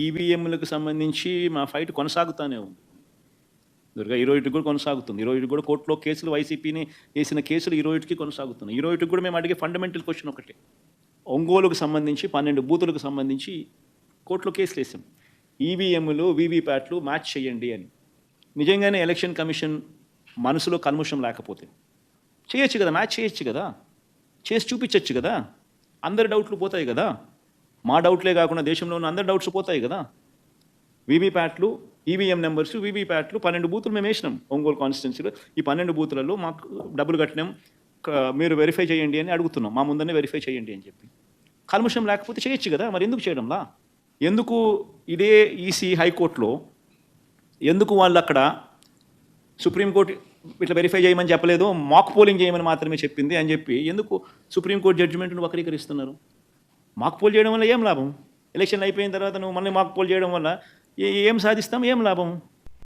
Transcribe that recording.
ఈవీఎంలకు సంబంధించి మా ఫైట్ కొనసాగుతూనే ఉంది. దుర్గా ఈ రోజుకి కూడా కొనసాగుతుంది. ఈ రోజు కూడా కోర్టులో కేసులు వైసీపీని వేసిన కేసులు ఈ రోజుకి కొనసాగుతున్నాయి. ఈ రోజుకి కూడా మేము అడిగే ఫండమెంటల్ క్వశ్చన్ ఒకటే. ఒంగోలుకు సంబంధించి 12 బూతులకు సంబంధించి కోర్టులో కేసులు వేసాం. ఈవీఎంలు వీవీప్యాట్లు మ్యాచ్ చేయండి అని. నిజంగానే ఎలక్షన్ కమిషన్ మనసులో కల్ముషం లేకపోతే చేయొచ్చు కదా, మ్యాచ్ చేయొచ్చు కదా, చేసి చూపించవచ్చు కదా, అందరి డౌట్లు పోతాయి కదా. మా డౌట్లే కాకుండా దేశంలో ఉన్న అందరి డౌట్స్ పోతాయి కదా. వీవీప్యాట్లు, ఈవీఎం నెంబర్స్, వీవీప్యాట్లు 12 బూతులు మేము వేసినాం ఒంగోలు కాన్స్టిట్యున్సీలో. ఈ 12 బూతులలో మాకు డబ్బులు కట్టినాం, మీరు వెరిఫై చేయండి అని అడుగుతున్నాం. మా ముందనే వెరిఫై చేయండి అని చెప్పి. కల్ముషం లేకపోతే చేయొచ్చు కదా, మరి ఎందుకు చేయడంలా? ఎందుకు ఇదే ఈసీ హైకోర్టులో ఎందుకు వాళ్ళు అక్కడ సుప్రీంకోర్టు ఇట్లా వెరిఫై చేయమని చెప్పలేదు, మాక్ పోలింగ్ చేయమని మాత్రమే చెప్పింది అని చెప్పి ఎందుకు సుప్రీంకోర్టు జడ్జిమెంట్ను వక్రీకరిస్తున్నారు? మాక్ పోల్ చేయడం వల్ల ఏం లాభం? ఎలక్షన్లు అయిపోయిన తర్వాత నువ్వు మళ్ళీ మాక్ పోల్ చేయడం వల్ల ఏం సాధిస్తాం, ఏం లాభం?